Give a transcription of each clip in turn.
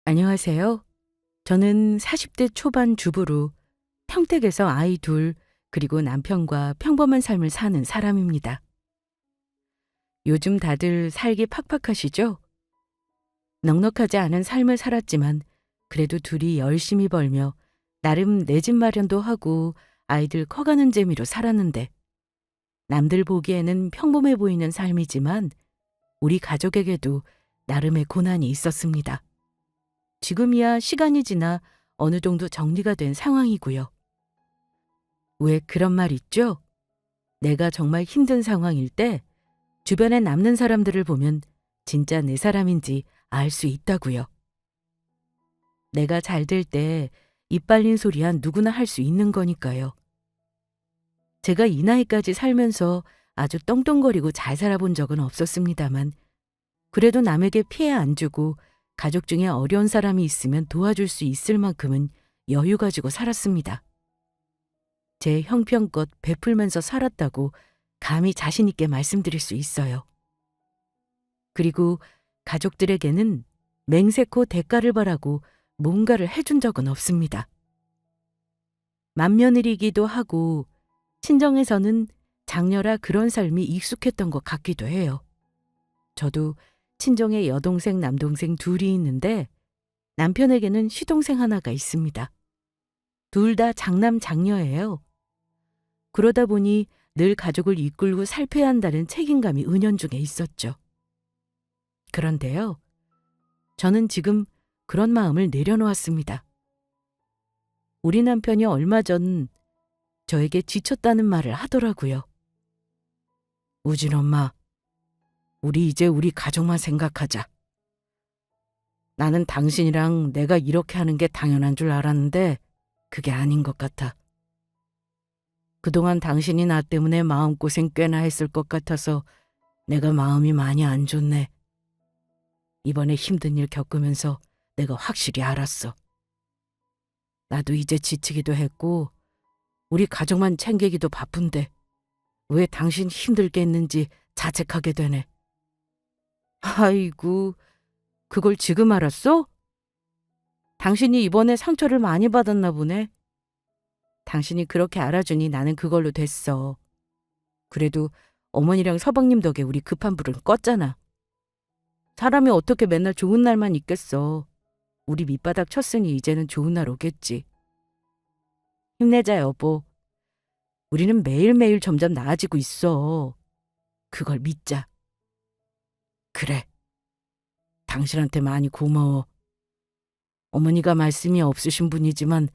안녕하세요. 저는 40대 초반 주부로 평택에서 아이 둘, 그리고 남편과 평범한 삶을 사는 사람입니다. 요즘 다들 살기 팍팍하시죠? 넉넉하지 않은 삶을 살았지만 그래도 둘이 열심히 벌며 나름 내 집 마련도 하고 아이들 커가는 재미로 살았는데, 남들 보기에는 평범해 보이는 삶이지만 우리 가족에게도 나름의 고난이 있었습니다. 지금이야 시간이 지나 어느 정도 정리가 된 상황이고요. 왜 그런 말 있죠? 내가 정말 힘든 상황일 때 주변에 남는 사람들을 보면 진짜 내 사람인지 알 수 있다고요. 내가 잘 될 때 입 빨린 소리야 누구나 할 수 있는 거니까요. 제가 이 나이까지 살면서 아주 떵떵거리고 잘 살아본 적은 없었습니다만, 그래도 남에게 피해 안 주고 가족 중에 어려운 사람이 있으면 도와줄 수 있을 만큼은 여유 가지고 살았습니다. 제 형편껏 베풀면서 살았다고 감히 자신 있게 말씀드릴 수 있어요. 그리고 가족들에게는 맹세코 대가를 바라고 뭔가를 해준 적은 없습니다. 맏며느리이기도 하고 친정에서는 장녀라 그런 삶이 익숙했던 것 같기도 해요. 저도 친정에 여동생, 남동생 둘이 있는데 남편에게는 시동생 하나가 있습니다. 둘 다 장남, 장녀예요. 그러다 보니 늘 가족을 이끌고 살펴야 한다는 책임감이 은연중에 있었죠. 그런데요, 저는 지금 그런 마음을 내려놓았습니다. 우리 남편이 얼마 전 저에게 지쳤다는 말을 하더라고요. 우진 엄마, 우리 이제 우리 가족만 생각하자. 나는 당신이랑 내가 이렇게 하는 게 당연한 줄 알았는데 그게 아닌 것 같아. 그동안 당신이 나 때문에 마음고생 꽤나 했을 것 같아서 내가 마음이 많이 안 좋네. 이번에 힘든 일 겪으면서 내가 확실히 알았어. 나도 이제 지치기도 했고 우리 가족만 챙기기도 바쁜데 왜 당신 힘들게 했는지 자책하게 되네. 아이고, 그걸 지금 알았어? 당신이 이번에 상처를 많이 받았나 보네. 당신이 그렇게 알아주니 나는 그걸로 됐어. 그래도 어머니랑 서방님 덕에 우리 급한 불은 껐잖아. 사람이 어떻게 맨날 좋은 날만 있겠어. 우리 밑바닥 쳤으니 이제는 좋은 날 오겠지. 힘내자, 여보. 우리는 매일매일 점점 나아지고 있어. 그걸 믿자. 그래. 당신한테 많이 고마워. 어머니가 말씀이 없으신 분이지만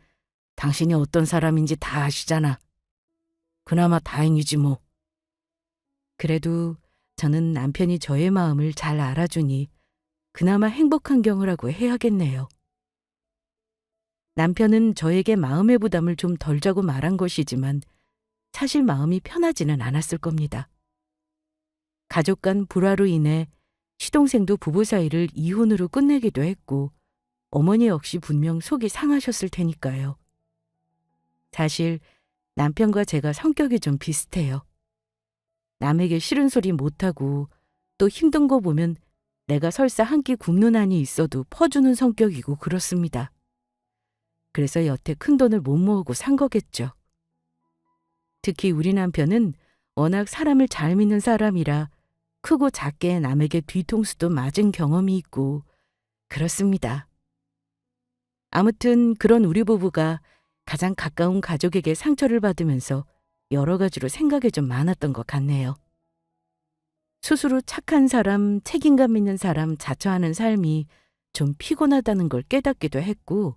당신이 어떤 사람인지 다 아시잖아. 그나마 다행이지 뭐. 그래도 저는 남편이 저의 마음을 잘 알아주니 그나마 행복한 경우라고 해야겠네요. 남편은 저에게 마음의 부담을 좀 덜자고 말한 것이지만 사실 마음이 편하지는 않았을 겁니다. 가족 간 불화로 인해 시동생도 부부 사이를 이혼으로 끝내기도 했고 어머니 역시 분명 속이 상하셨을 테니까요. 사실 남편과 제가 성격이 좀 비슷해요. 남에게 싫은 소리 못하고 또 힘든 거 보면 내가 설사 한 끼 굶는 한이 있어도 퍼주는 성격이고 그렇습니다. 그래서 여태 큰돈을 못 모으고 산 거겠죠. 특히 우리 남편은 워낙 사람을 잘 믿는 사람이라 크고 작게 남에게 뒤통수도 맞은 경험이 있고 그렇습니다. 아무튼 그런 우리 부부가 가장 가까운 가족에게 상처를 받으면서 여러 가지로 생각이 좀 많았던 것 같네요. 스스로 착한 사람, 책임감 있는 사람 자처하는 삶이 좀 피곤하다는 걸 깨닫기도 했고,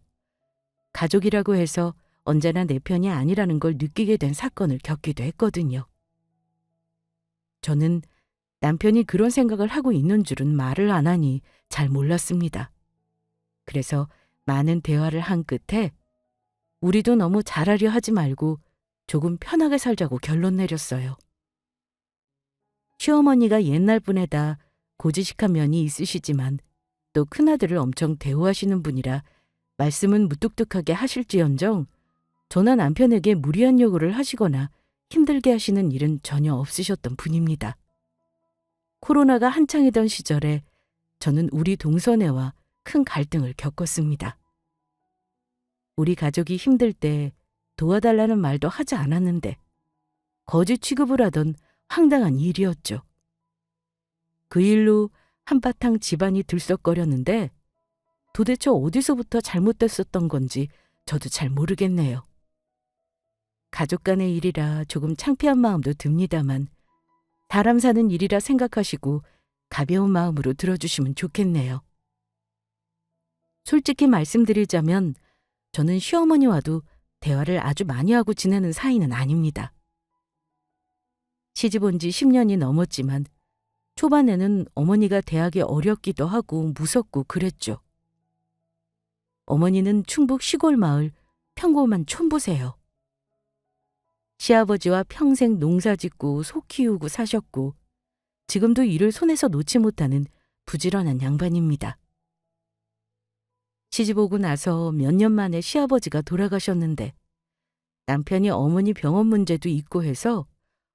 가족이라고 해서 언제나 내 편이 아니라는 걸 느끼게 된 사건을 겪기도 했거든요. 저는 남편이 그런 생각을 하고 있는 줄은 말을 안 하니 잘 몰랐습니다. 그래서 많은 대화를 한 끝에 우리도 너무 잘하려 하지 말고 조금 편하게 살자고 결론 내렸어요. 시어머니가 옛날 분에다 고지식한 면이 있으시지만 또 큰아들을 엄청 대우하시는 분이라 말씀은 무뚝뚝하게 하실지언정 저나 남편에게 무리한 요구를 하시거나 힘들게 하시는 일은 전혀 없으셨던 분입니다. 코로나가 한창이던 시절에 저는 우리 동서네와 큰 갈등을 겪었습니다. 우리 가족이 힘들 때 도와달라는 말도 하지 않았는데 거지 취급을 하던 황당한 일이었죠. 그 일로 한바탕 집안이 들썩거렸는데 도대체 어디서부터 잘못됐었던 건지 저도 잘 모르겠네요. 가족 간의 일이라 조금 창피한 마음도 듭니다만 사람 사는 일이라 생각하시고 가벼운 마음으로 들어주시면 좋겠네요. 솔직히 말씀드리자면 저는 시어머니와도 대화를 아주 많이 하고 지내는 사이는 아닙니다. 시집 온 지 10년이 넘었지만 초반에는 어머니가 대하기 어렵기도 하고 무섭고 그랬죠. 어머니는 충북 시골 마을 평범한 촌부세요. 시아버지와 평생 농사 짓고 소 키우고 사셨고 지금도 일을 손에서 놓지 못하는 부지런한 양반입니다. 시집 오고 나서 몇 년 만에 시아버지가 돌아가셨는데 남편이 어머니 병원 문제도 있고 해서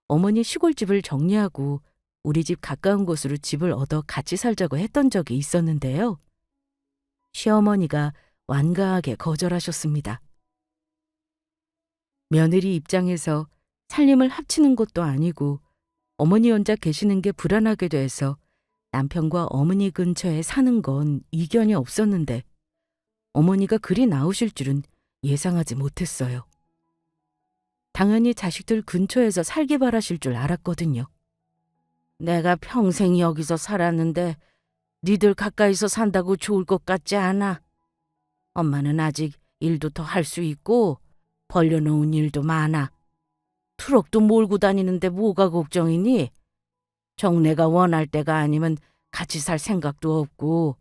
어머니 시골집을 정리하고 우리 집 가까운 곳으로 집을 얻어 같이 살자고 했던 적이 있었는데요. 시어머니가 완강하게 거절하셨습니다. 며느리 입장에서 살림을 합치는 것도 아니고 어머니 혼자 계시는 게 불안하기도 해서 남편과 어머니 근처에 사는 건 이견이 없었는데 어머니가 그리 나오실 줄은 예상하지 못했어요. 당연히 자식들 근처에서 살기 바라실 줄 알았거든요. 내가 평생 여기서 살았는데 니들 가까이서 산다고 좋을 것 같지 않아. 엄마는 아직 일도 더 할 수 있고 벌려놓은 일도 많아. 트럭도 몰고 다니는데 뭐가 걱정이니? 정내가 원할 때가 아니면 같이 살 생각도 없고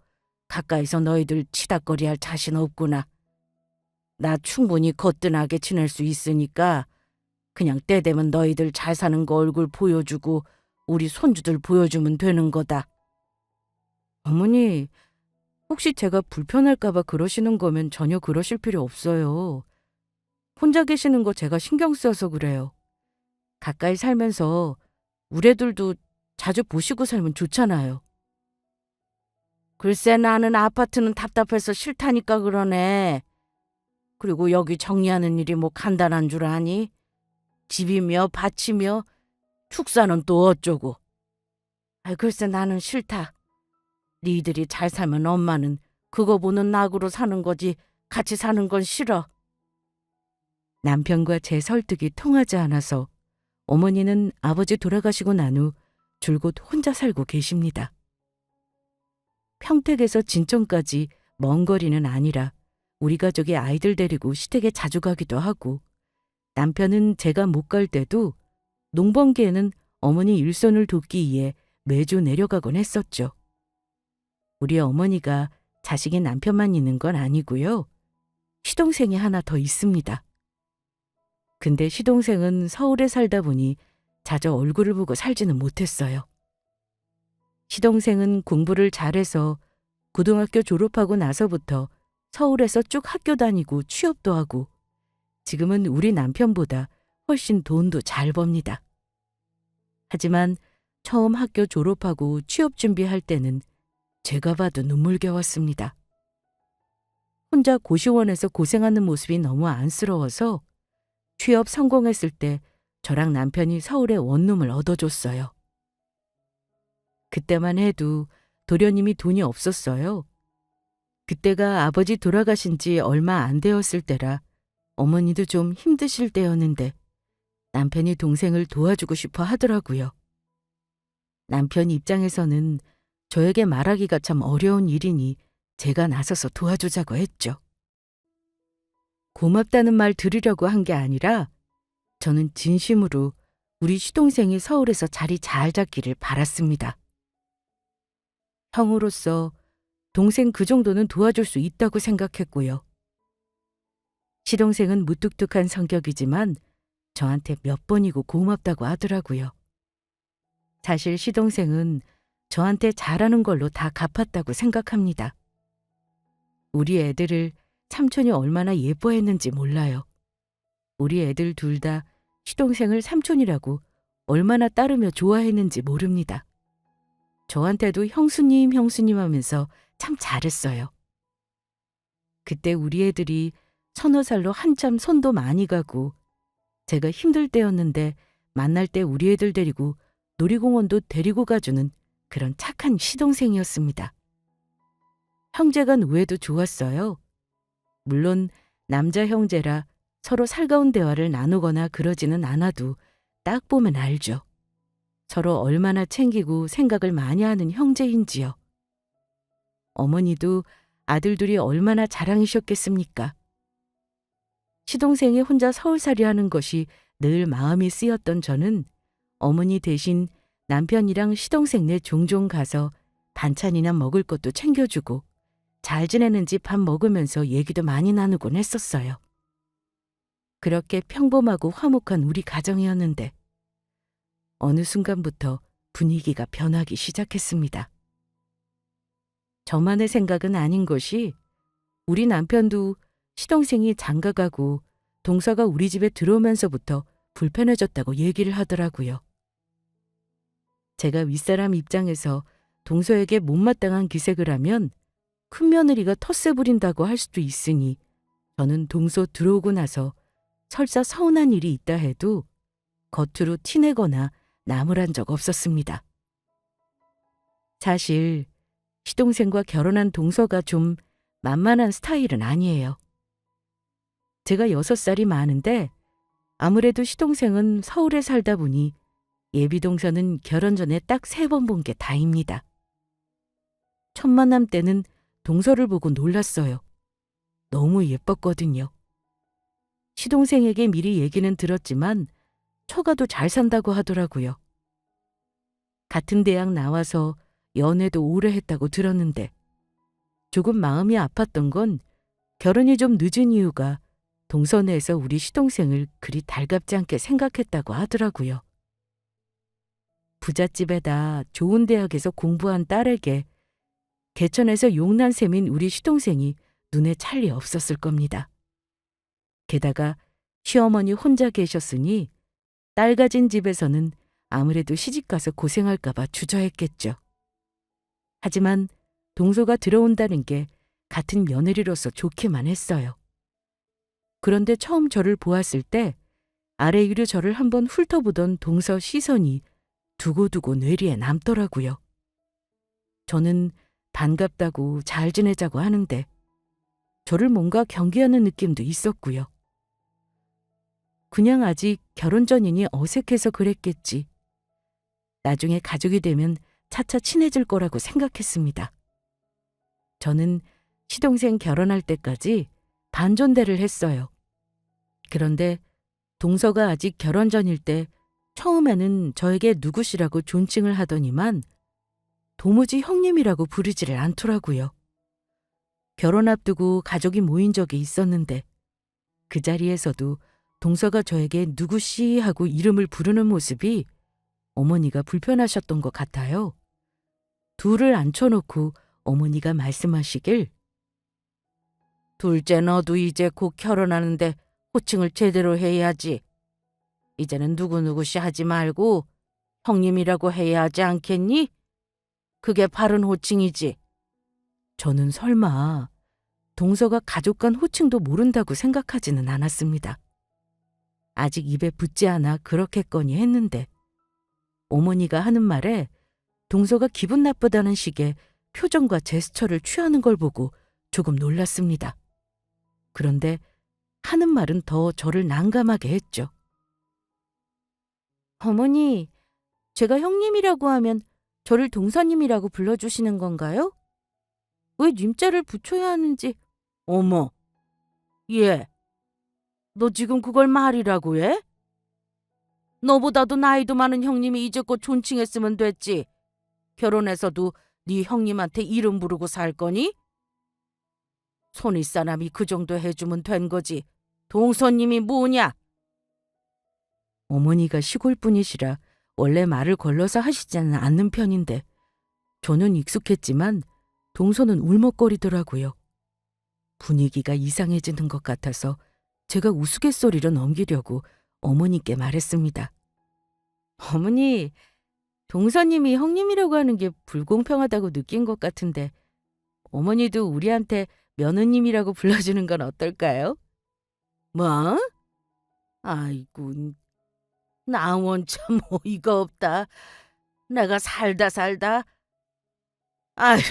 가까이서 너희들 치닥거리할 자신 없구나. 나 충분히 거뜬하게 지낼 수 있으니까 그냥 때 되면 너희들 잘 사는 거 얼굴 보여주고 우리 손주들 보여주면 되는 거다. 어머니, 혹시 제가 불편할까 봐 그러시는 거면 전혀 그러실 필요 없어요. 혼자 계시는 거 제가 신경 써서 그래요. 가까이 살면서 우리 애들도 자주 보시고 살면 좋잖아요. 글쎄 나는 아파트는 답답해서 싫다니까 그러네. 그리고 여기 정리하는 일이 뭐 간단한 줄 아니? 집이며 밭이며 축사는 또 어쩌고. 글쎄 나는 싫다. 니들이 잘 살면 엄마는 그거 보는 낙으로 사는 거지 같이 사는 건 싫어. 남편과 제 설득이 통하지 않아서 어머니는 아버지 돌아가시고 난 후 줄곧 혼자 살고 계십니다. 평택에서 진천까지 먼 거리는 아니라 우리 가족이 아이들 데리고 시댁에 자주 가기도 하고 남편은 제가 못 갈 때도 농번기에는 어머니 일손을 돕기 위해 매주 내려가곤 했었죠. 우리 어머니가 자식인 남편만 있는 건 아니고요. 시동생이 하나 더 있습니다. 근데 시동생은 서울에 살다 보니 자주 얼굴을 보고 살지는 못했어요. 시동생은 공부를 잘해서 고등학교 졸업하고 나서부터 서울에서 쭉 학교 다니고 취업도 하고 지금은 우리 남편보다 훨씬 돈도 잘 법니다. 하지만 처음 학교 졸업하고 취업 준비할 때는 제가 봐도 눈물겨웠습니다. 혼자 고시원에서 고생하는 모습이 너무 안쓰러워서 취업 성공했을 때 저랑 남편이 서울에 원룸을 얻어줬어요. 그때만 해도 도련님이 돈이 없었어요. 그때가 아버지 돌아가신 지 얼마 안 되었을 때라 어머니도 좀 힘드실 때였는데 남편이 동생을 도와주고 싶어 하더라고요. 남편 입장에서는 저에게 말하기가 참 어려운 일이니 제가 나서서 도와주자고 했죠. 고맙다는 말 들으려고 한 게 아니라 저는 진심으로 우리 시동생이 서울에서 자리 잘 잡기를 바랐습니다. 형으로서 동생 그 정도는 도와줄 수 있다고 생각했고요. 시동생은 무뚝뚝한 성격이지만 저한테 몇 번이고 고맙다고 하더라고요. 사실 시동생은 저한테 잘하는 걸로 다 갚았다고 생각합니다. 우리 애들을 삼촌이 얼마나 예뻐했는지 몰라요. 우리 애들 둘 다 시동생을 삼촌이라고 얼마나 따르며 좋아했는지 모릅니다. 저한테도 형수님 형수님 하면서 참 잘했어요. 그때 우리 애들이 서너 살로 한참 손도 많이 가고 제가 힘들 때였는데 만날 때 우리 애들 데리고 놀이공원도 데리고 가주는 그런 착한 시동생이었습니다. 형제간 우애도 좋았어요. 물론 남자 형제라 서로 살가운 대화를 나누거나 그러지는 않아도 딱 보면 알죠. 서로 얼마나 챙기고 생각을 많이 하는 형제인지요. 어머니도 아들들이 얼마나 자랑이셨겠습니까? 시동생이 혼자 서울살이 하는 것이 늘 마음이 쓰였던 저는 어머니 대신 남편이랑 시동생네 종종 가서 반찬이나 먹을 것도 챙겨주고 잘 지내는지 밥 먹으면서 얘기도 많이 나누곤 했었어요. 그렇게 평범하고 화목한 우리 가정이었는데 어느 순간부터 분위기가 변하기 시작했습니다. 저만의 생각은 아닌 것이 우리 남편도 시동생이 장가가고 동서가 우리 집에 들어오면서부터 불편해졌다고 얘기를 하더라고요. 제가 윗사람 입장에서 동서에게 못마땅한 기색을 하면 큰며느리가 텃세 부린다고 할 수도 있으니 저는 동서 들어오고 나서 설사 서운한 일이 있다 해도 겉으로 티내거나 나무란 적 없었습니다. 사실 시동생과 결혼한 동서가 좀 만만한 스타일은 아니에요. 제가 6살이 많은데 아무래도 시동생은 서울에 살다 보니 예비 동서는 결혼 전에 딱 3번 본 게 다입니다. 첫 만남 때는 동서를 보고 놀랐어요. 너무 예뻤거든요. 시동생에게 미리 얘기는 들었지만 처가도 잘 산다고 하더라고요. 같은 대학 나와서 연애도 오래 했다고 들었는데 조금 마음이 아팠던 건 결혼이 좀 늦은 이유가 동서내에서 우리 시동생을 그리 달갑지 않게 생각했다고 하더라고요. 부잣집에다 좋은 대학에서 공부한 딸에게 개천에서 용난 셈인 우리 시동생이 눈에 찰 리 없었을 겁니다. 게다가 시어머니 혼자 계셨으니 딸 가진 집에서는 아무래도 시집가서 고생할까 봐 주저했겠죠. 하지만 동서가 들어온다는 게 같은 며느리로서 좋기만 했어요. 그런데 처음 저를 보았을 때 아래 위로 저를 한번 훑어보던 동서 시선이 두고두고 뇌리에 남더라고요. 저는 반갑다고 잘 지내자고 하는데 저를 뭔가 경계하는 느낌도 있었고요. 그냥 아직 결혼 전이니 어색해서 그랬겠지. 나중에 가족이 되면 차차 친해질 거라고 생각했습니다. 저는 시동생 결혼할 때까지 반존대를 했어요. 그런데 동서가 아직 결혼 전일 때 처음에는 저에게 누구시라고 존칭을 하더니만 도무지 형님이라고 부르지를 않더라고요. 결혼 앞두고 가족이 모인 적이 있었는데 그 자리에서도 동서가 저에게 누구시 하고 이름을 부르는 모습이 어머니가 불편하셨던 것 같아요. 둘을 앉혀놓고 어머니가 말씀하시길 둘째 너도 이제 곧 결혼하는데 호칭을 제대로 해야지. 이제는 누구누구시 하지 말고 형님이라고 해야 하지 않겠니? 그게 바른 호칭이지. 저는 설마 동서가 가족 간 호칭도 모른다고 생각하지는 않았습니다. 아직 입에 붙지 않아 그렇겠거니 했는데 어머니가 하는 말에 동서가 기분 나쁘다는 식의 표정과 제스처를 취하는 걸 보고 조금 놀랐습니다. 그런데 하는 말은 더 저를 난감하게 했죠. 어머니, 제가 형님이라고 하면 저를 동서님이라고 불러주시는 건가요? 왜 님자를 붙여야 하는지. 어머, 얘, 너 지금 그걸 말이라고 해? 너보다도 나이도 많은 형님이 이제껏 존칭했으면 됐지. 결혼해서도 네 형님한테 이름 부르고 살 거니? 손윗사람이 그 정도 해주면 된 거지. 동서님이 뭐냐? 어머니가 시골 분이시라 원래 말을 걸러서 하시지는 않는 편인데 저는 익숙했지만 동서는 울먹거리더라고요. 분위기가 이상해지는 것 같아서 제가 우스갯소리로 넘기려고 어머니께 말했습니다. 어머니, 동서님이 형님이라고 하는 게 불공평하다고 느낀 것 같은데 어머니도 우리한테 며느님이라고 불러주는 건 어떨까요? 뭐? 아이고, 나 원참 어이가 없다. 내가 살다. 아휴,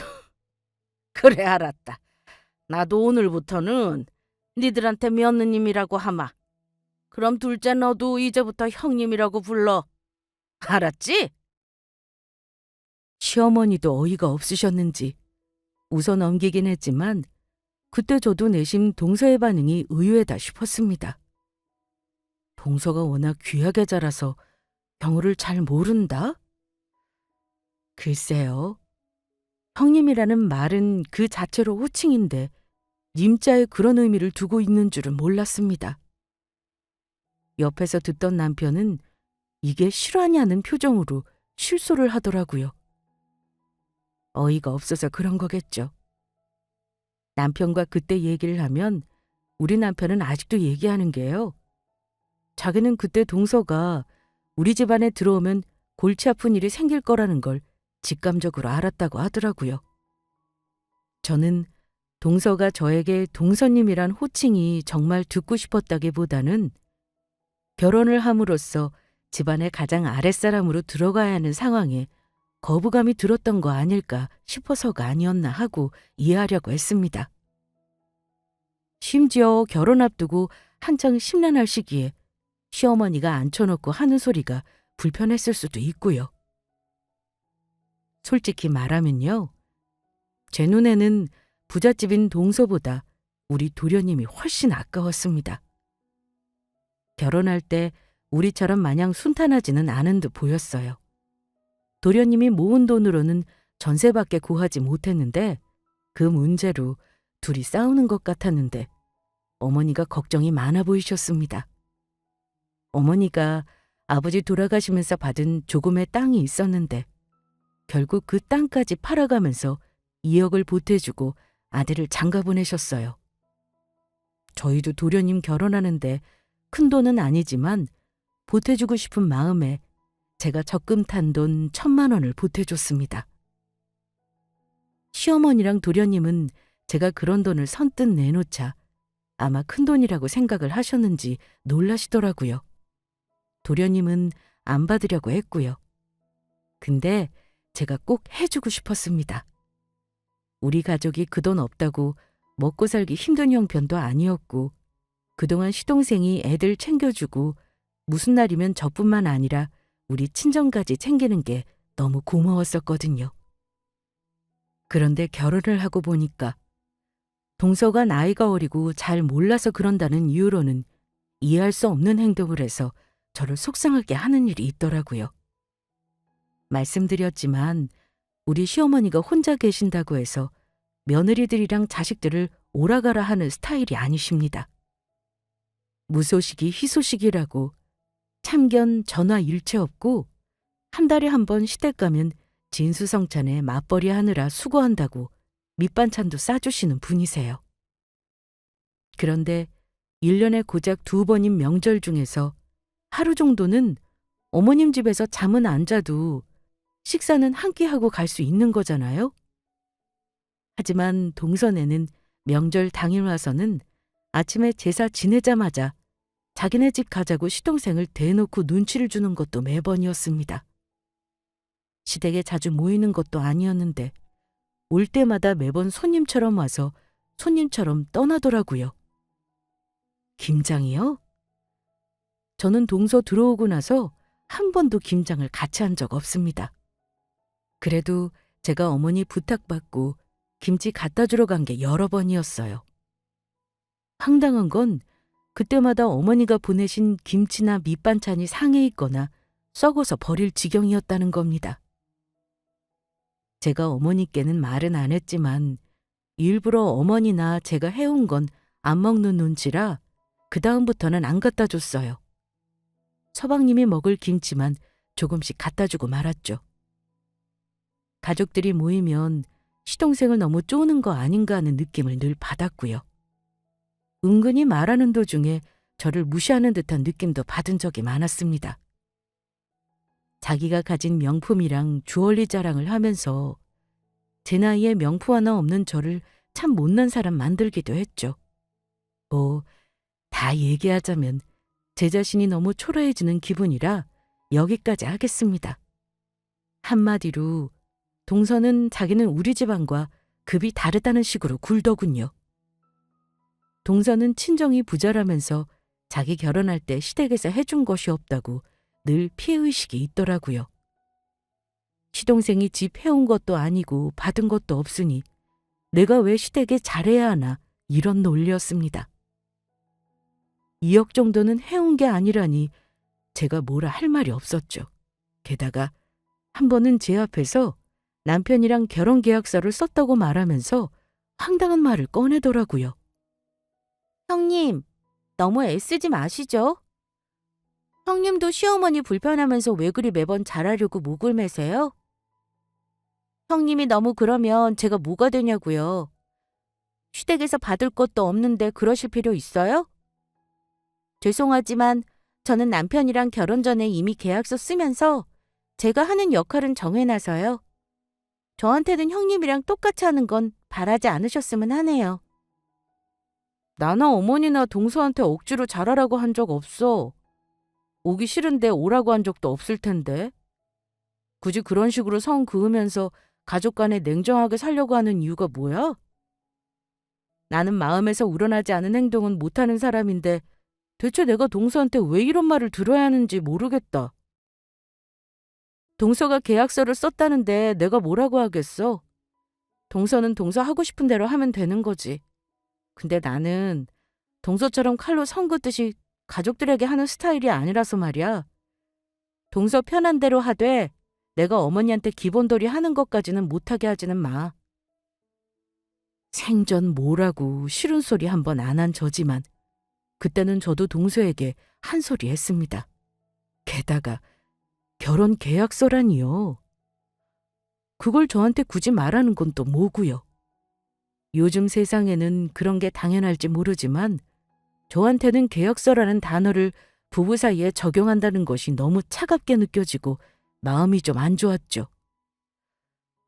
그래 알았다. 나도 오늘부터는 니들한테 며느님이라고 하마. 그럼 둘째 너도 이제부터 형님이라고 불러. 알았지? 시어머니도 어이가 없으셨는지 웃어 넘기긴 했지만 그때 저도 내심 동서의 반응이 의외다 싶었습니다. 동서가 워낙 귀하게 자라서 경우를 잘 모른다? 글쎄요. 형님이라는 말은 그 자체로 호칭인데 님자에 그런 의미를 두고 있는 줄은 몰랐습니다. 옆에서 듣던 남편은 이게 실화냐는 표정으로 실소를 하더라고요. 어이가 없어서 그런 거겠죠. 남편과 그때 얘기를 하면 우리 남편은 아직도 얘기하는 게요. 자기는 그때 동서가 우리 집안에 들어오면 골치 아픈 일이 생길 거라는 걸 직감적으로 알았다고 하더라고요. 저는 동서가 저에게 동서님이란 호칭이 정말 듣고 싶었다기보다는 결혼을 함으로써 집안의 가장 아랫사람으로 들어가야 하는 상황에 거부감이 들었던 거 아닐까 싶어서가 아니었나 하고 이해하려고 했습니다. 심지어 결혼 앞두고 한창 심란할 시기에 시어머니가 앉혀놓고 하는 소리가 불편했을 수도 있고요. 솔직히 말하면요. 제 눈에는 부잣집인 동서보다 우리 도련님이 훨씬 아까웠습니다. 결혼할 때 우리처럼 마냥 순탄하지는 않은 듯 보였어요. 도련님이 모은 돈으로는 전세밖에 구하지 못했는데 그 문제로 둘이 싸우는 것 같았는데 어머니가 걱정이 많아 보이셨습니다. 어머니가 아버지 돌아가시면서 받은 조금의 땅이 있었는데 결국 그 땅까지 팔아가면서 2억을 보태주고 아들을 장가 보내셨어요. 저희도 도련님 결혼하는데 큰 돈은 아니지만 보태주고 싶은 마음에 제가 적금 탄 돈 1,000만 원을 보태줬습니다. 시어머니랑 도련님은 제가 그런 돈을 선뜻 내놓자 아마 큰 돈이라고 생각을 하셨는지 놀라시더라고요. 도련님은 안 받으려고 했고요. 근데 제가 꼭 해주고 싶었습니다. 우리 가족이 그 돈 없다고 먹고 살기 힘든 형편도 아니었고 그동안 시동생이 애들 챙겨주고 무슨 날이면 저뿐만 아니라 우리 친정까지 챙기는 게 너무 고마웠었거든요. 그런데 결혼을 하고 보니까 동서가 나이가 어리고 잘 몰라서 그런다는 이유로는 이해할 수 없는 행동을 해서 저를 속상하게 하는 일이 있더라고요. 말씀드렸지만 우리 시어머니가 혼자 계신다고 해서 며느리들이랑 자식들을 오라가라 하는 스타일이 아니십니다. 무소식이 희소식이라고 참견 전화 일체 없고 한 달에 한 번 시댁 가면 진수성찬에 맞벌이 하느라 수고한다고 밑반찬도 싸주시는 분이세요. 그런데 1년에 고작 2번인 명절 중에서 하루 정도는 어머님 집에서 잠은 안 자도 식사는 한 끼 하고 갈 수 있는 거잖아요. 하지만 동선에는 명절 당일 와서는 아침에 제사 지내자마자 자기네 집 가자고 시동생을 대놓고 눈치를 주는 것도 매번이었습니다. 시댁에 자주 모이는 것도 아니었는데 올 때마다 매번 손님처럼 와서 손님처럼 떠나더라고요. 김장이요? 저는 동서 들어오고 나서 한 번도 김장을 같이 한 적 없습니다. 그래도 제가 어머니 부탁받고 김치 갖다 주러 간 게 여러 번이었어요. 황당한 건 그때마다 어머니가 보내신 김치나 밑반찬이 상해 있거나 썩어서 버릴 지경이었다는 겁니다. 제가 어머니께는 말은 안 했지만 일부러 어머니나 제가 해온 건 안 먹는 눈치라 그 다음부터는 안 갖다 줬어요. 서방님이 먹을 김치만 조금씩 갖다 주고 말았죠. 가족들이 모이면 시동생을 너무 쪼는 거 아닌가 하는 느낌을 늘 받았고요. 은근히 말하는 도중에 저를 무시하는 듯한 느낌도 받은 적이 많았습니다. 자기가 가진 명품이랑 주얼리 자랑을 하면서 제 나이에 명품 하나 없는 저를 참 못난 사람 만들기도 했죠. 다 얘기하자면 제 자신이 너무 초라해지는 기분이라 여기까지 하겠습니다. 한마디로 동서는 자기는 우리 집안과 급이 다르다는 식으로 굴더군요. 동서는 친정이 부자라면서 자기 결혼할 때 시댁에서 해준 것이 없다고 늘 피해의식이 있더라고요. 시동생이 집 해온 것도 아니고 받은 것도 없으니 내가 왜 시댁에 잘해야 하나 이런 논리였습니다. 2억 정도는 해온 게 아니라니 제가 뭐라 할 말이 없었죠. 게다가 한 번은 제 앞에서 남편이랑 결혼계약서를 썼다고 말하면서 황당한 말을 꺼내더라고요. 형님, 너무 애쓰지 마시죠? 형님도 시어머니 불편하면서 왜 그리 매번 잘하려고 목을 매세요? 형님이 너무 그러면 제가 뭐가 되냐고요. 시댁에서 받을 것도 없는데 그러실 필요 있어요? 죄송하지만 저는 남편이랑 결혼 전에 이미 계약서 쓰면서 제가 하는 역할은 정해놔서요. 저한테는 형님이랑 똑같이 하는 건 바라지 않으셨으면 하네요. 나나 어머니나 동서한테 억지로 잘하라고 한 적 없어. 오기 싫은데 오라고 한 적도 없을 텐데. 굳이 그런 식으로 성 그으면서 가족 간에 냉정하게 살려고 하는 이유가 뭐야? 나는 마음에서 우러나지 않은 행동은 못하는 사람인데 대체 내가 동서한테 왜 이런 말을 들어야 하는지 모르겠다. 동서가 계약서를 썼다는데 내가 뭐라고 하겠어? 동서는 동서 하고 싶은 대로 하면 되는 거지. 근데 나는 동서처럼 칼로 선 긋듯이 가족들에게 하는 스타일이 아니라서 말이야. 동서 편한 대로 하되 내가 어머니한테 기본돌이 하는 것까지는 못하게 하지는 마. 생전 뭐라고 싫은 소리 한 번 안 한 저지만 그때는 저도 동서에게 한 소리 했습니다. 게다가 결혼 계약서라니요. 그걸 저한테 굳이 말하는 건 또 뭐고요. 요즘 세상에는 그런 게 당연할지 모르지만 저한테는 계약서라는 단어를 부부 사이에 적용한다는 것이 너무 차갑게 느껴지고 마음이 좀 안 좋았죠.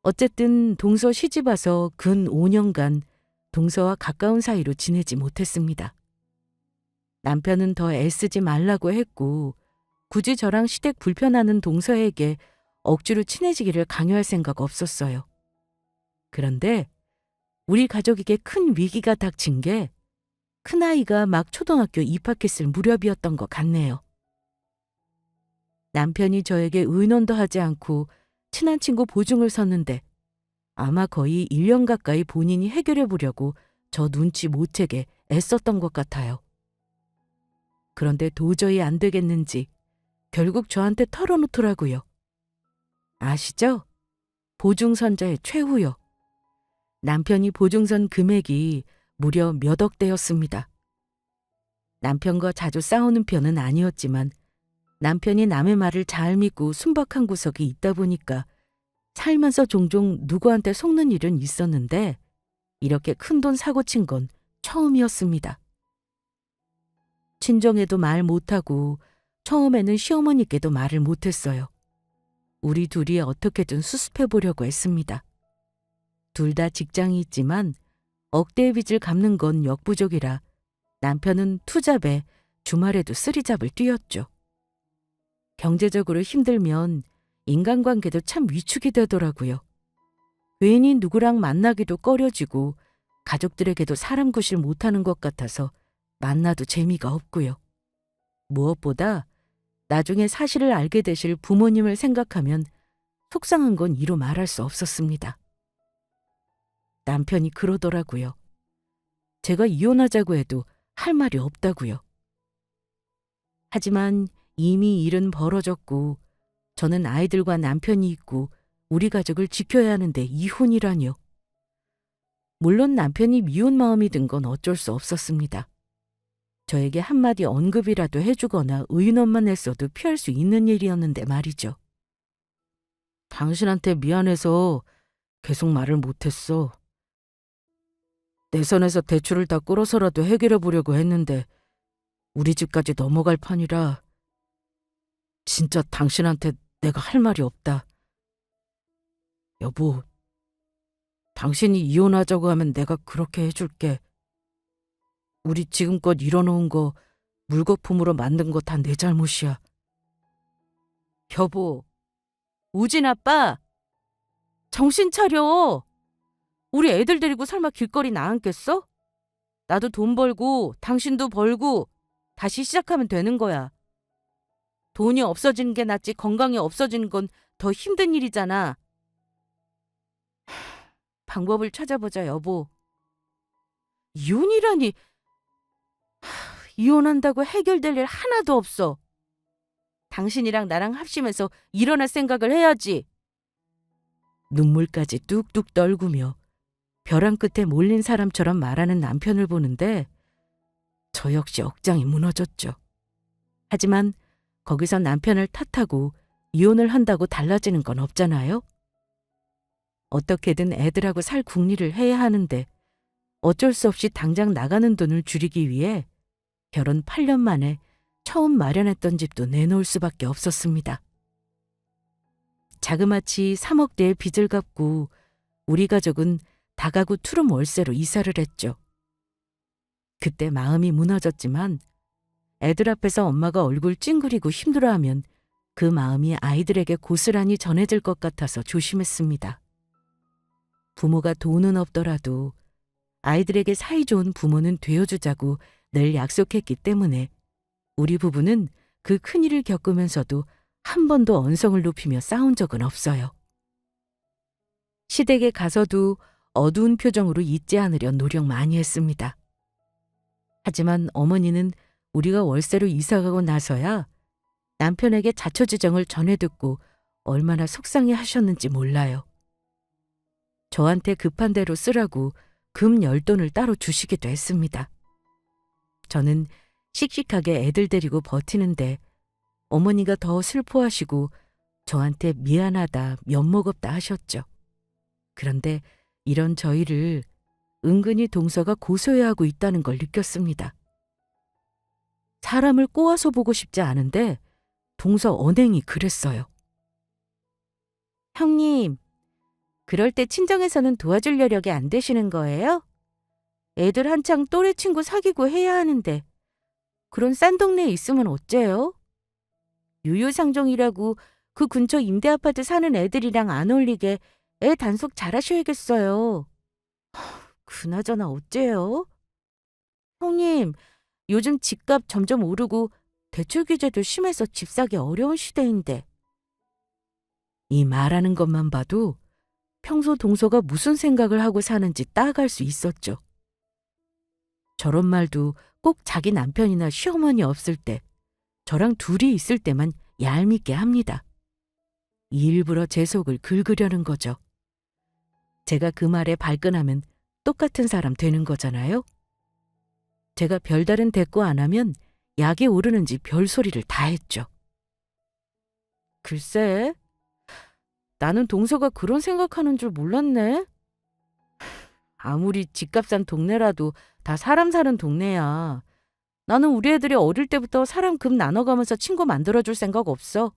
어쨌든 동서 시집 와서 근 5년간 동서와 가까운 사이로 지내지 못했습니다. 남편은 더 애쓰지 말라고 했고 굳이 저랑 시댁 불편하는 동서에게 억지로 친해지기를 강요할 생각 없었어요. 그런데 우리 가족에게 큰 위기가 닥친 게 큰아이가 막 초등학교 입학했을 무렵이었던 것 같네요. 남편이 저에게 의논도 하지 않고 친한 친구 보증을 섰는데 아마 거의 1년 가까이 본인이 해결해 보려고 저 눈치 못 채게 애썼던 것 같아요. 그런데 도저히 안 되겠는지 결국 저한테 털어놓더라고요. 아시죠? 보증선자의 최후요. 남편이 보증선 금액이 무려 몇 억대였습니다. 남편과 자주 싸우는 편은 아니었지만 남편이 남의 말을 잘 믿고 순박한 구석이 있다 보니까 살면서 종종 누구한테 속는 일은 있었는데 이렇게 큰돈 사고 친 건 처음이었습니다. 친정에도 말 못하고 처음에는 시어머니께도 말을 못했어요. 우리 둘이 어떻게든 수습해 보려고 했습니다. 둘 다 직장이 있지만 억대의 빚을 갚는 건 역부족이라 남편은 투잡에 주말에도 쓰리잡을 뛰었죠. 경제적으로 힘들면 인간관계도 참 위축이 되더라고요. 괜히 누구랑 만나기도 꺼려지고 가족들에게도 사람 구실 못하는 것 같아서 만나도 재미가 없고요. 무엇보다 나중에 사실을 알게 되실 부모님을 생각하면 속상한 건 이루 말할 수 없었습니다. 남편이 그러더라고요. 제가 이혼하자고 해도 할 말이 없다고요. 하지만 이미 일은 벌어졌고 저는 아이들과 남편이 있고 우리 가족을 지켜야 하는데 이혼이라뇨. 물론 남편이 미운 마음이 든 건 어쩔 수 없었습니다. 저에게 한마디 언급이라도 해주거나 의논만 했어도 피할 수 있는 일이었는데 말이죠. 당신한테 미안해서 계속 말을 못했어. 내 선에서 대출을 다 끌어서라도 해결해 보려고 했는데 우리 집까지 넘어갈 판이라 진짜 당신한테 내가 할 말이 없다. 여보, 당신이 이혼하자고 하면 내가 그렇게 해줄게. 우리 지금껏 이뤄놓은 거 물거품으로 만든 거 다 내 잘못이야. 여보, 우진 아빠, 정신 차려. 우리 애들 데리고 설마 길거리 나앉겠어? 나도 돈 벌고 당신도 벌고 다시 시작하면 되는 거야. 돈이 없어지는 게 낫지 건강이 없어지는 건 더 힘든 일이잖아. 방법을 찾아보자, 여보. 이혼이라니. 이혼한다고 해결될 일 하나도 없어. 당신이랑 나랑 합심해서 일어날 생각을 해야지. 눈물까지 뚝뚝 떨구며 벼랑 끝에 몰린 사람처럼 말하는 남편을 보는데 저 역시 억장이 무너졌죠. 하지만 거기서 남편을 탓하고 이혼을 한다고 달라지는 건 없잖아요. 어떻게든 애들하고 살 궁리를 해야 하는데 어쩔 수 없이 당장 나가는 돈을 줄이기 위해 결혼 8년 만에 처음 마련했던 집도 내놓을 수밖에 없었습니다. 자그마치 3억대의 빚을 갚고 우리 가족은 다가구 투룸 월세로 이사를 했죠. 그때 마음이 무너졌지만 애들 앞에서 엄마가 얼굴 찡그리고 힘들어하면 그 마음이 아이들에게 고스란히 전해질 것 같아서 조심했습니다. 부모가 돈은 없더라도 아이들에게 사이좋은 부모는 되어주자고 늘 약속했기 때문에 우리 부부는 그 큰일을 겪으면서도 한 번도 언성을 높이며 싸운 적은 없어요. 시댁에 가서도 어두운 표정으로 있지 않으려 노력 많이 했습니다. 하지만 어머니는 우리가 월세로 이사가고 나서야 남편에게 자초지정을 전해 듣고 얼마나 속상해 하셨는지 몰라요. 저한테 급한 대로 쓰라고 금 열돈을 따로 주시기도 했습니다. 저는 씩씩하게 애들 데리고 버티는데 어머니가 더 슬퍼하시고 저한테 미안하다, 면목없다 하셨죠. 그런데 이런 저희를 은근히 동서가 고소해하고 있다는 걸 느꼈습니다. 사람을 꼬아서 보고 싶지 않은데 동서 언행이 그랬어요. 형님, 그럴 때 친정에서는 도와줄 여력이 안 되시는 거예요? 애들 한창 또래 친구 사귀고 해야 하는데 그런 싼 동네에 있으면 어째요? 유유상종이라고 그 근처 임대아파트 사는 애들이랑 안 어울리게 애 단속 잘하셔야겠어요. 그나저나 어째요? 형님, 요즘 집값 점점 오르고 대출 규제도 심해서 집 사기 어려운 시대인데. 이 말하는 것만 봐도 평소 동서가 무슨 생각을 하고 사는지 딱 알 수 있었죠. 저런 말도 꼭 자기 남편이나 시어머니 없을 때, 저랑 둘이 있을 때만 얄밉게 합니다. 일부러 제 속을 긁으려는 거죠. 제가 그 말에 발끈하면 똑같은 사람 되는 거잖아요. 제가 별다른 대꾸 안 하면 약이 오르는지 별소리를 다 했죠. 글쎄, 나는 동서가 그런 생각하는 줄 몰랐네. 아무리 집값 싼 동네라도 다 사람 사는 동네야. 나는 우리 애들이 어릴 때부터 사람 금 나눠가면서 친구 만들어줄 생각 없어.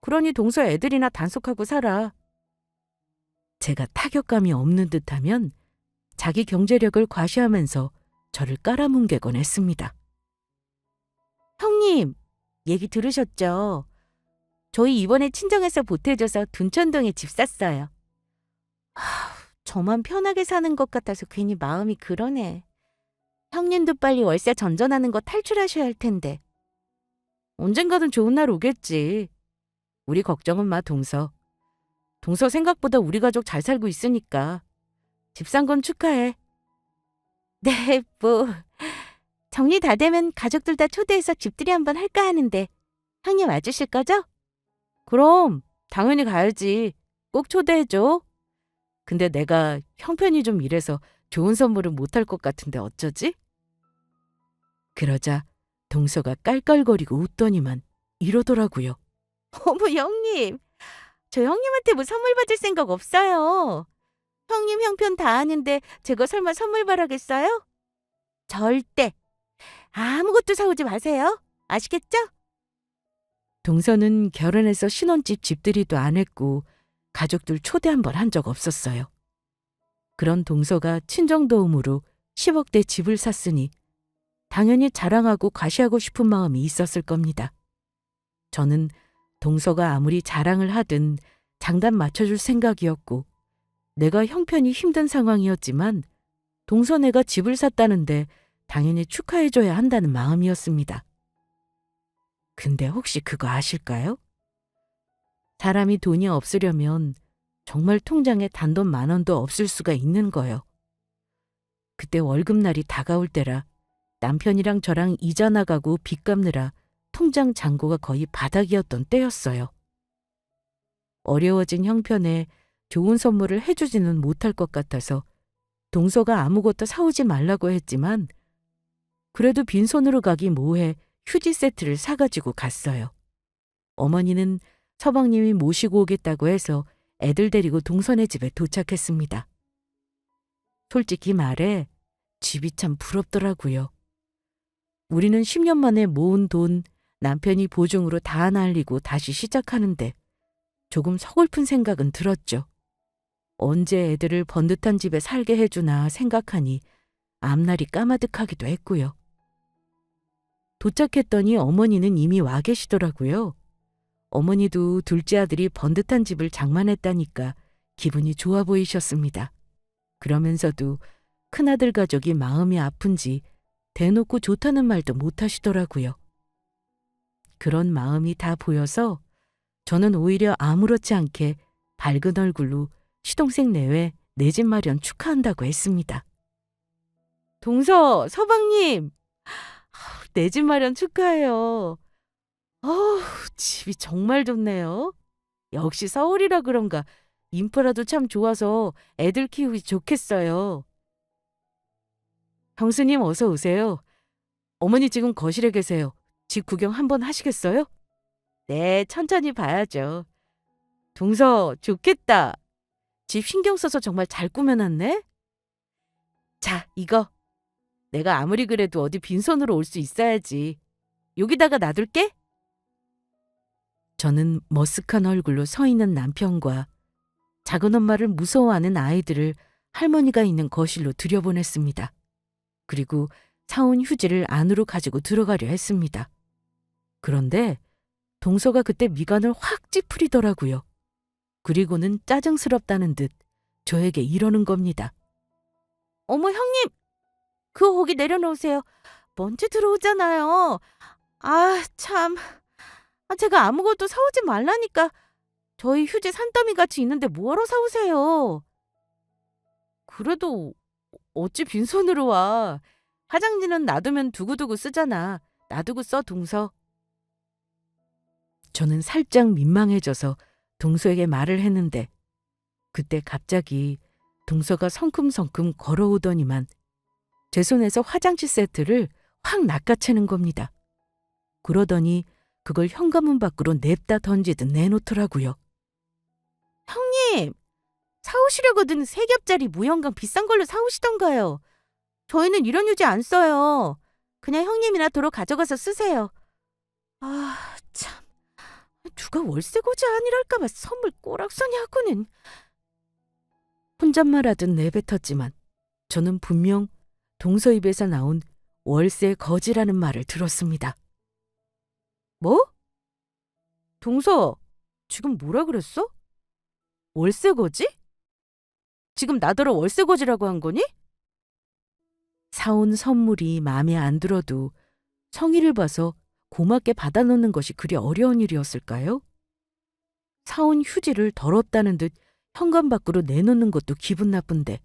그러니 동서 애들이나 단속하고 살아. 제가 타격감이 없는 듯하면 자기 경제력을 과시하면서 저를 깔아뭉개곤 했습니다. 형님, 얘기 들으셨죠? 저희 이번에 친정에서 보태줘서 둔천동에 집 샀어요. 저만 편하게 사는 것 같아서 괜히 마음이 그러네. 형님도 빨리 월세 전전하는 거 탈출하셔야 할 텐데. 언젠가는 좋은 날 오겠지. 우리 걱정은 마, 동서. 동서 생각보다 우리 가족 잘 살고 있으니까. 집 산 건 축하해. 네, 뭐. 정리 다 되면 가족들 다 초대해서 집들이 한번 할까 하는데 형님 와주실 거죠? 그럼 당연히 가야지. 꼭 초대해줘. 근데 내가 형편이 좀 이래서 좋은 선물은 못할 것 같은데 어쩌지? 그러자 동서가 깔깔거리고 웃더니만 이러더라고요. 어머 형님, 저 형님한테 뭐 선물 받을 생각 없어요. 형님 형편 다 아는데 제가 설마 선물 바라겠어요? 절대 아무것도 사오지 마세요. 아시겠죠? 동서는 결혼해서 신혼집 집들이도 안 했고 가족들 초대 한 번 한 적 없었어요. 그런 동서가 친정도움으로 10억대 집을 샀으니 당연히 자랑하고 과시하고 싶은 마음이 있었을 겁니다. 저는 동서가 아무리 자랑을 하든 장단 맞춰줄 생각이었고 내가 형편이 힘든 상황이었지만 동서네가 집을 샀다는데 당연히 축하해줘야 한다는 마음이었습니다. 근데 혹시 그거 아실까요? 사람이 돈이 없으려면 정말 통장에 단돈 10,000원도 없을 수가 있는 거요. 그때 월급날이 다가올 때라 남편이랑 저랑 이자 나가고 빚 갚느라 통장 잔고가 거의 바닥이었던 때였어요. 어려워진 형편에 좋은 선물을 해주지는 못할 것 같아서 동서가 아무것도 사오지 말라고 했지만 그래도 빈손으로 가기 뭐해 휴지 세트를 사가지고 갔어요. 어머니는 서방님이 모시고 오겠다고 해서 애들 데리고 동서네 집에 도착했습니다. 솔직히 말해 집이 참 부럽더라고요. 우리는 10년 만에 모은 돈 남편이 보증으로 다 날리고 다시 시작하는데 조금 서글픈 생각은 들었죠. 언제 애들을 번듯한 집에 살게 해주나 생각하니 앞날이 까마득하기도 했고요. 도착했더니 어머니는 이미 와 계시더라고요. 어머니도 둘째 아들이 번듯한 집을 장만했다니까 기분이 좋아 보이셨습니다. 그러면서도 큰아들 가족이 마음이 아픈지 대놓고 좋다는 말도 못 하시더라고요. 그런 마음이 다 보여서 저는 오히려 아무렇지 않게 밝은 얼굴로 시동생 내외 내 집 마련 축하한다고 했습니다. 동서, 서방님! 내 집 마련 축하해요. 어우, 집이 정말 좋네요. 역시 서울이라 그런가 인프라도 참 좋아서 애들 키우기 좋겠어요. 형수님 어서 오세요. 어머니 지금 거실에 계세요. 집 구경 한번 하시겠어요? 네, 천천히 봐야죠. 동서 좋겠다. 집 신경 써서 정말 잘 꾸며놨네. 자, 이거. 내가 아무리 그래도 어디 빈손으로 올 수 있어야지. 여기다가 놔둘게. 저는 머쓱한 얼굴로 서 있는 남편과 작은 엄마를 무서워하는 아이들을 할머니가 있는 거실로 들여보냈습니다. 그리고 사온 휴지를 안으로 가지고 들어가려 했습니다. 그런데 동서가 그때 미간을 확 찌푸리더라고요. 그리고는 짜증스럽다는 듯 저에게 이러는 겁니다. 어머 형님! 그거 거기 내려놓으세요. 먼지 들어오잖아요. 아 참. 제가 아무것도 사오지 말라니까. 저희 휴지 산더미 같이 있는데 뭐하러 사오세요. 그래도 어찌 빈손으로 와. 화장지는 놔두면 두고두고 쓰잖아. 놔두고 써 동서. 저는 살짝 민망해져서 동서에게 말을 했는데 그때 갑자기 동서가 성큼성큼 걸어오더니만 제 손에서 화장지 세트를 확 낚아채는 겁니다. 그러더니 그걸 현관문 밖으로 냅다 던지듯 내놓더라고요. 형님! 사오시려거든 3겹짜리 무형광 비싼 걸로 사오시던가요. 저희는 이런 휴지 안 써요. 그냥 형님이나 도로 가져가서 쓰세요. 아 참. 누가 월세 고지 아니랄까봐 선물 꼬락서냐고는. 혼잣말하듯 내뱉었지만 저는 분명 동서 입에서 나온 월세 거지라는 말을 들었습니다. 뭐? 동서, 지금 뭐라 그랬어? 월세 거지? 지금 나더러 월세 거지라고 한 거니? 사온 선물이 마음에 안 들어도 성의를 봐서 고맙게 받아놓는 것이 그리 어려운 일이었을까요? 사온 휴지를 더럽다는 듯 현관 밖으로 내놓는 것도 기분 나쁜데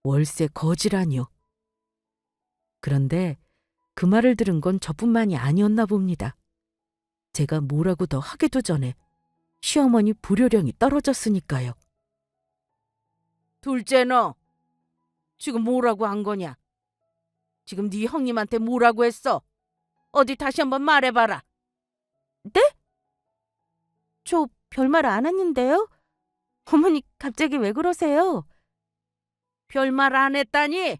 월세 거지라니요. 그런데 그 말을 들은 건 저뿐만이 아니었나 봅니다. 제가 뭐라고 더 하기도 전에 시어머니 불효령이 떨어졌으니까요. 둘째 너, 지금 뭐라고 한 거냐? 지금 네 형님한테 뭐라고 했어? 어디 다시 한번 말해봐라. 네? 저 별말 안 했는데요? 어머니 갑자기 왜 그러세요? 별말 안 했다니?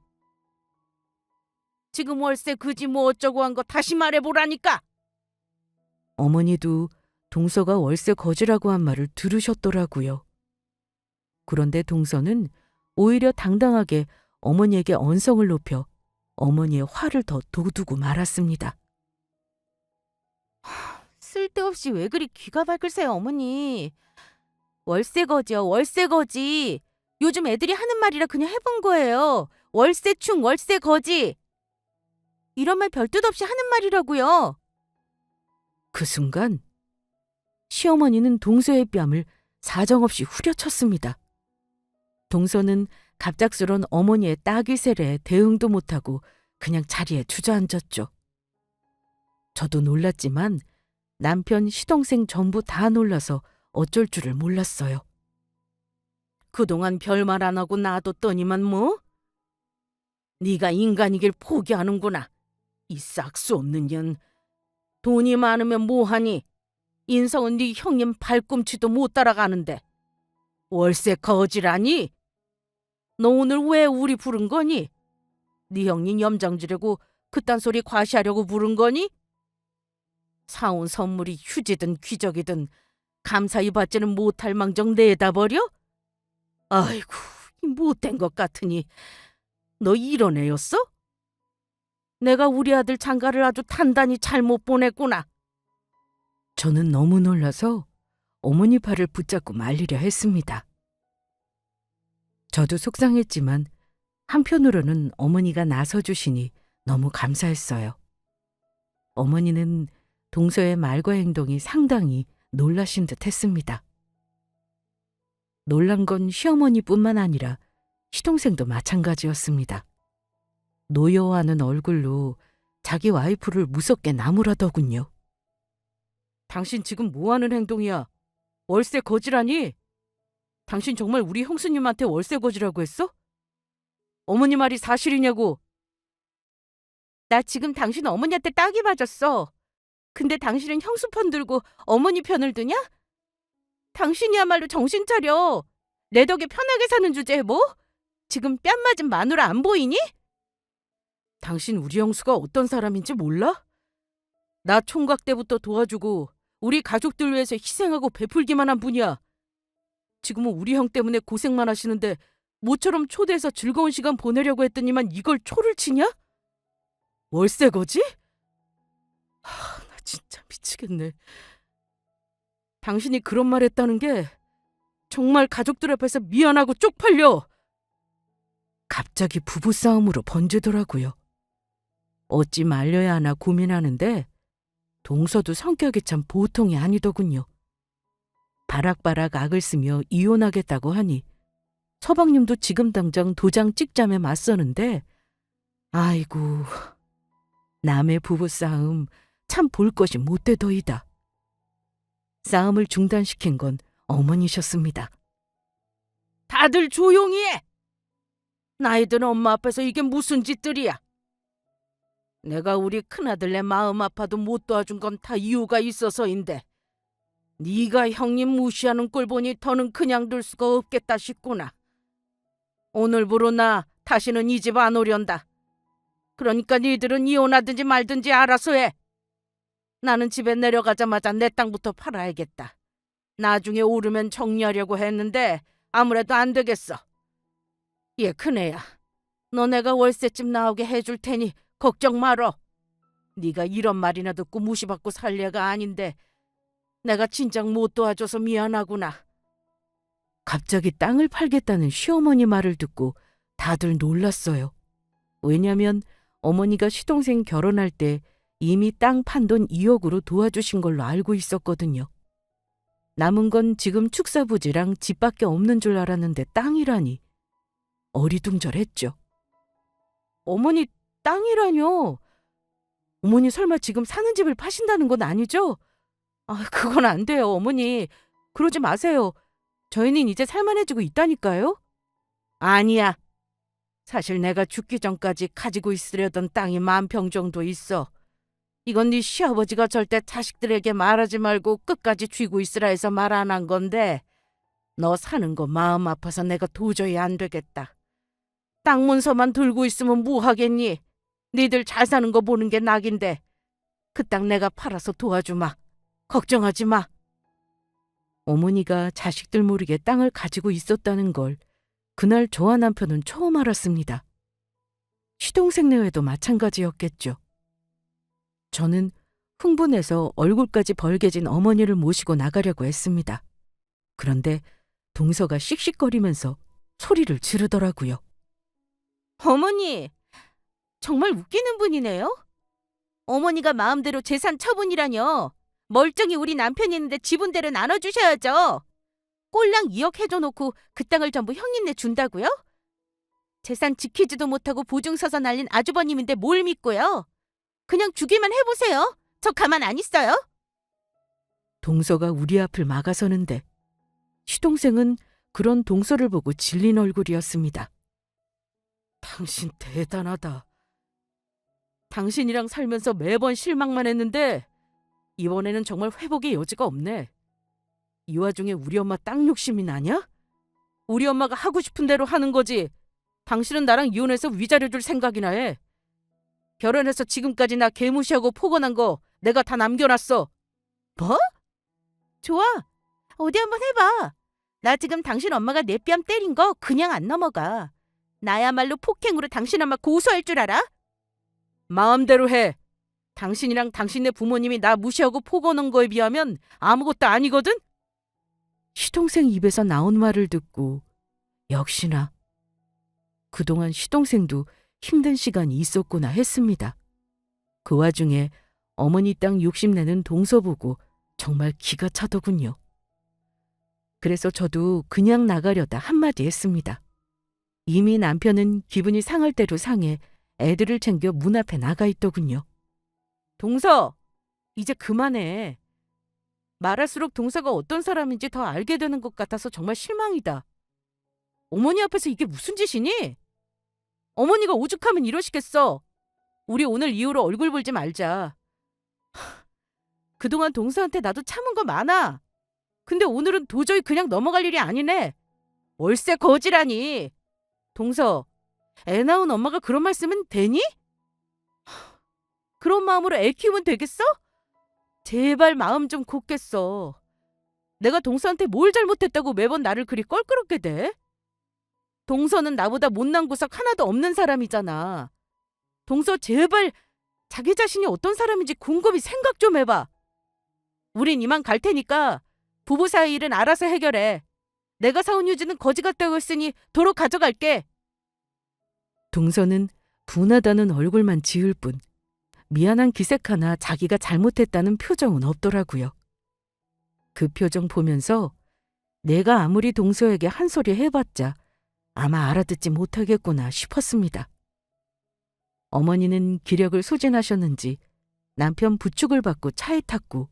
지금 월세 그지 뭐 어쩌고 한 거 다시 말해보라니까. 어머니도 동서가 월세 거지라고 한 말을 들으셨더라고요. 그런데 동서는 오히려 당당하게 어머니에게 언성을 높여 어머니의 화를 더 돋우고 말았습니다. 쓸데없이 왜 그리 귀가 밝으세요, 어머니. 월세거지요, 월세거지. 요즘 애들이 하는 말이라 그냥 해본 거예요. 월세충, 월세거지. 이런 말 별 뜻 없이 하는 말이라고요. 그 순간 시어머니는 동서의 뺨을 사정없이 후려쳤습니다. 동서는 갑작스런 어머니의 따귀 세례에 대응도 못하고 그냥 자리에 주저앉았죠. 저도 놀랐지만 남편, 시동생 전부 다 놀라서 어쩔 줄을 몰랐어요. 그동안 별말 안 하고 놔뒀더니만 뭐? 네가 인간이길 포기하는구나. 이 싹수 없는 년. 돈이 많으면 뭐하니? 인성은 네 형님 발꿈치도 못 따라가는데. 월세 거지라니? 너 오늘 왜 우리 부른 거니? 네 형님 염장지려고 그딴 소리 과시하려고 부른 거니? 사온 선물이 휴지든 귀적이든 감사히 받지는 못할 망정 내다 버려? 아이고, 못된 것 같으니 너 이런 애였어? 내가 우리 아들 장가를 아주 단단히 잘못 보냈구나. 저는 너무 놀라서 어머니 팔을 붙잡고 말리려 했습니다. 저도 속상했지만 한편으로는 어머니가 나서주시니 너무 감사했어요. 어머니는 동서의 말과 행동이 상당히 놀라신 듯 했습니다. 놀란 건 시어머니뿐만 아니라 시동생도 마찬가지였습니다. 노여워하는 얼굴로 자기 와이프를 무섭게 나무라더군요. 당신 지금 뭐하는 행동이야? 월세 거지라니? 당신 정말 우리 형수님한테 월세 거지라고 했어? 어머니 말이 사실이냐고? 나 지금 당신 어머니한테 딱이 맞았어. 근데 당신은 형수 편 들고 어머니 편을 드냐? 당신이야말로 정신 차려. 내 덕에 편하게 사는 주제에 뭐? 지금 뺨 맞은 마누라 안 보이니? 당신 우리 형수가 어떤 사람인지 몰라? 나 총각 때부터 도와주고 우리 가족들 위해서 희생하고 베풀기만 한 분이야. 지금은 우리 형 때문에 고생만 하시는데 모처럼 초대해서 즐거운 시간 보내려고 했더니만 이걸 초를 치냐? 월세 거지? 나 진짜 미치겠네. 당신이 그런 말 했다는 게 정말 가족들 앞에서 미안하고 쪽팔려. 갑자기 부부싸움으로 번지더라고요. 어찌 말려야 하나 고민하는데 동서도 성격이 참 보통이 아니더군요. 바락바락 악을 쓰며 이혼하겠다고 하니 서방님도 지금 당장 도장 찍자며 맞서는데 아이고, 남의 부부싸움 참 볼 것이 못되더이다. 싸움을 중단시킨 건 어머니셨습니다. 다들 조용히 해! 나이 든 엄마 앞에서 이게 무슨 짓들이야? 내가 우리 큰아들네 마음 아파도 못 도와준 건 다 이유가 있어서인데 네가 형님 무시하는 꼴 보니 더는 그냥 둘 수가 없겠다 싶구나. 오늘부로 나 다시는 이 집 안 오련다. 그러니까 니들은 이혼하든지 말든지 알아서 해. 나는 집에 내려가자마자 내 땅부터 팔아야겠다. 나중에 오르면 정리하려고 했는데 아무래도 안 되겠어. 얘 큰애야. 너 내가 월세집 나오게 해줄 테니 걱정 말어. 네가 이런 말이나 듣고 무시받고 살 애가 아닌데 내가 진작 못 도와줘서 미안하구나. 갑자기 땅을 팔겠다는 시어머니 말을 듣고 다들 놀랐어요. 왜냐면 어머니가 시동생 결혼할 때 이미 땅 판 돈 2억으로 도와주신 걸로 알고 있었거든요. 남은 건 지금 축사부지랑 집밖에 없는 줄 알았는데 땅이라니. 어리둥절했죠. 어머니 땅이라뇨? 어머니 설마 지금 사는 집을 파신다는 건 아니죠? 그건 안 돼요, 어머니. 그러지 마세요. 저희는 이제 살만해지고 있다니까요. 아니야. 사실 내가 죽기 전까지 가지고 있으려던 땅이 10,000평 정도 있어. 이건 네 시아버지가 절대 자식들에게 말하지 말고 끝까지 쥐고 있으라 해서 말 안 한 건데 너 사는 거 마음 아파서 내가 도저히 안 되겠다. 땅 문서만 들고 있으면 뭐 하겠니? 니들 잘 사는 거 보는 게 낙인데 그 땅 내가 팔아서 도와주마. 걱정하지 마. 어머니가 자식들 모르게 땅을 가지고 있었다는 걸 그날 저와 남편은 처음 알았습니다. 시동생 내외도 마찬가지였겠죠. 저는 흥분해서 얼굴까지 벌개진 어머니를 모시고 나가려고 했습니다. 그런데 동서가 씩씩거리면서 소리를 지르더라고요. 어머니, 정말 웃기는 분이네요. 어머니가 마음대로 재산 처분이라뇨. 멀쩡히 우리 남편이 있는데 지분대로 나눠주셔야죠. 꼴랑 2억 해줘놓고 그 땅을 전부 형님네 준다고요? 재산 지키지도 못하고 보증 서서 날린 아주버님인데 뭘 믿고요? 그냥 주기만 해보세요. 저 가만 안 있어요. 동서가 우리 앞을 막아서는데 시동생은 그런 동서를 보고 질린 얼굴이었습니다. 당신 대단하다. 당신이랑 살면서 매번 실망만 했는데 이번에는 정말 회복의 여지가 없네. 이 와중에 우리 엄마 땅 욕심이 나냐? 우리 엄마가 하고 싶은 대로 하는 거지. 당신은 나랑 이혼해서 위자료 줄 생각이나 해. 결혼해서 지금까지 나 개무시하고 포건한 거 내가 다 남겨놨어. 뭐? 좋아. 어디 한번 해봐. 나 지금 당신 엄마가 내 뺨 때린 거 그냥 안 넘어가. 나야말로 폭행으로 당신 엄마 고소할 줄 알아? 마음대로 해. 당신이랑 당신네 부모님이 나 무시하고 포건한 거에 비하면 아무것도 아니거든? 시동생 입에서 나온 말을 듣고 역시나 그동안 시동생도 힘든 시간이 있었구나 했습니다. 그 와중에 어머니 땅 욕심내는 동서 보고 정말 기가 차더군요. 그래서 저도 그냥 나가려다 한마디 했습니다. 이미 남편은 기분이 상할 대로 상해 애들을 챙겨 문 앞에 나가 있더군요. 동서, 이제 그만해. 말할수록 동서가 어떤 사람인지 더 알게 되는 것 같아서 정말 실망이다. 어머니 앞에서 이게 무슨 짓이니? 어머니가 오죽하면 이러시겠어. 우리 오늘 이후로 얼굴 볼지 말자. 그동안 동서한테 나도 참은 거 많아. 근데 오늘은 도저히 그냥 넘어갈 일이 아니네. 월세 거지라니. 동서, 애 낳은 엄마가 그런 말씀은 되니? 그런 마음으로 애 키우면 되겠어? 제발 마음 좀 곱겠어. 내가 동서한테 뭘 잘못했다고 매번 나를 그리 껄끄럽게 대? 동서는 나보다 못난 구석 하나도 없는 사람이잖아. 동서 제발 자기 자신이 어떤 사람인지 곰곰이 생각 좀 해봐. 우린 이만 갈 테니까 부부 사이 일은 알아서 해결해. 내가 사온 휴지는 거지 같다고 했으니 도로 가져갈게. 동서는 분하다는 얼굴만 지을 뿐 미안한 기색 하나 자기가 잘못했다는 표정은 없더라고요. 그 표정 보면서 내가 아무리 동서에게 한 소리 해봤자 아마 알아듣지 못하겠구나 싶었습니다. 어머니는 기력을 소진하셨는지 남편 부축을 받고 차에 탔고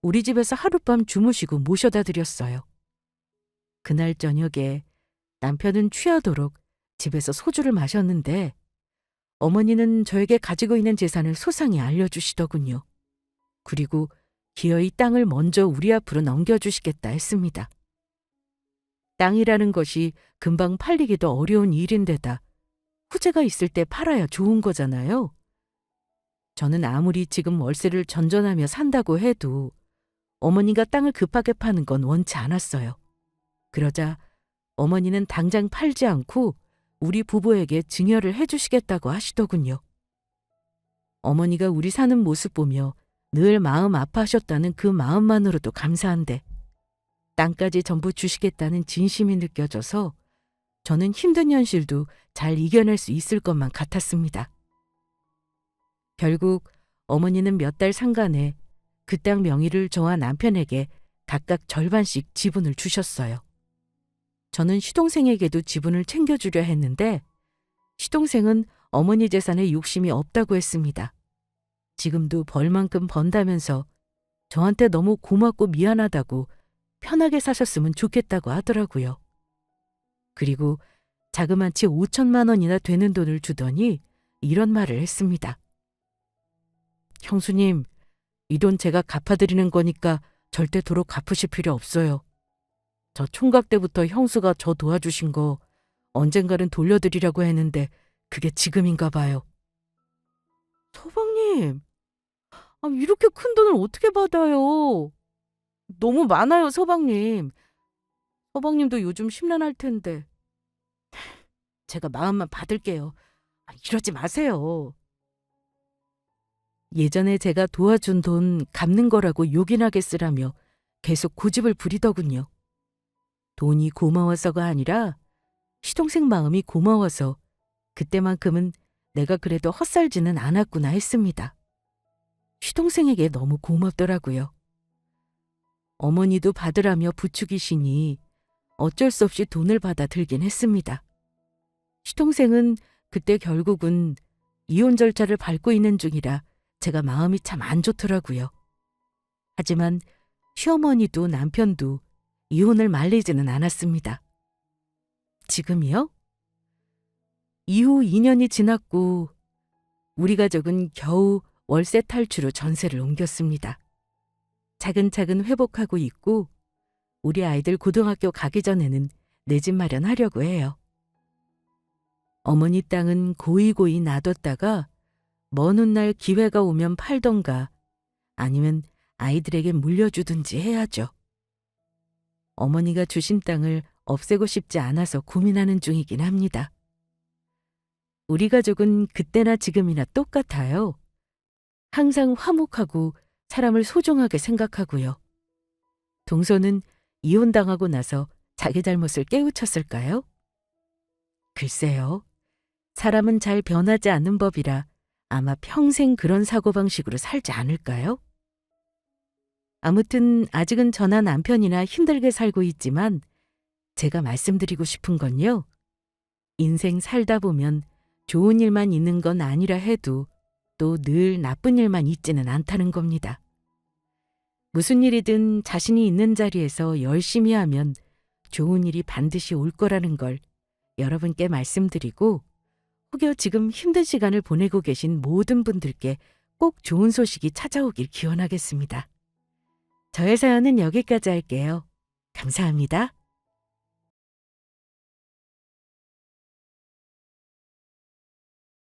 우리 집에서 하룻밤 주무시고 모셔다 드렸어요. 그날 저녁에 남편은 취하도록 집에서 소주를 마셨는데 어머니는 저에게 가지고 있는 재산을 소상히 알려주시더군요. 그리고 기어이 땅을 먼저 우리 앞으로 넘겨주시겠다 했습니다. 땅이라는 것이 금방 팔리기도 어려운 일인데다 후재가 있을 때 팔아야 좋은 거잖아요. 저는 아무리 지금 월세를 전전하며 산다고 해도 어머니가 땅을 급하게 파는 건 원치 않았어요. 그러자 어머니는 당장 팔지 않고 우리 부부에게 증여를 해주시겠다고 하시더군요. 어머니가 우리 사는 모습 보며 늘 마음 아파하셨다는 그 마음만으로도 감사한데 땅까지 전부 주시겠다는 진심이 느껴져서 저는 힘든 현실도 잘 이겨낼 수 있을 것만 같았습니다. 결국 어머니는 몇 달 상간에 그 땅 명의를 저와 남편에게 각각 절반씩 지분을 주셨어요. 저는 시동생에게도 지분을 챙겨주려 했는데 시동생은 어머니 재산에 욕심이 없다고 했습니다. 지금도 벌만큼 번다면서 저한테 너무 고맙고 미안하다고 편하게 사셨으면 좋겠다고 하더라고요. 그리고 자그마치 5천만 원이나 되는 돈을 주더니 이런 말을 했습니다. 형수님, 이 돈 제가 갚아드리는 거니까 절대 도로 갚으실 필요 없어요. 저 총각 때부터 형수가 저 도와주신 거 언젠가는 돌려드리려고 했는데 그게 지금인가 봐요. 서방님, 이렇게 큰 돈을 어떻게 받아요? 너무 많아요, 서방님. 서방님도 요즘 심란할 텐데. 제가 마음만 받을게요. 이러지 마세요. 예전에 제가 도와준 돈 갚는 거라고 요긴하게 쓰라며 계속 고집을 부리더군요. 돈이 고마워서가 아니라 시동생 마음이 고마워서 그때만큼은 내가 그래도 헛살지는 않았구나 했습니다. 시동생에게 너무 고맙더라고요. 어머니도 받으라며 부추기시니 어쩔 수 없이 돈을 받아 들긴 했습니다. 시동생은 그때 결국은 이혼 절차를 밟고 있는 중이라 제가 마음이 참 안 좋더라고요. 하지만 시어머니도 남편도 이혼을 말리지는 않았습니다. 지금이요? 이후 2년이 지났고 우리 가족은 겨우 월세 탈출 후 전세를 옮겼습니다. 차근차근 회복하고 있고 우리 아이들 고등학교 가기 전에는 내 집 마련하려고 해요. 어머니 땅은 고이고이 놔뒀다가 먼 훗날 기회가 오면 팔던가 아니면 아이들에게 물려주든지 해야죠. 어머니가 주신 땅을 없애고 싶지 않아서 고민하는 중이긴 합니다. 우리 가족은 그때나 지금이나 똑같아요. 항상 화목하고 사람을 소중하게 생각하고요. 동서는 이혼당하고 나서 자기 잘못을 깨우쳤을까요? 글쎄요. 사람은 잘 변하지 않는 법이라 아마 평생 그런 사고방식으로 살지 않을까요? 아무튼 아직은 저나 남편이나 힘들게 살고 있지만 제가 말씀드리고 싶은 건요. 인생 살다 보면 좋은 일만 있는 건 아니라 해도 또 늘 나쁜 일만 있지는 않다는 겁니다. 무슨 일이든 자신이 있는 자리에서 열심히 하면 좋은 일이 반드시 올 거라는 걸 여러분께 말씀드리고 혹여 지금 힘든 시간을 보내고 계신 모든 분들께 꼭 좋은 소식이 찾아오길 기원하겠습니다. 저의 사연은 여기까지 할게요. 감사합니다.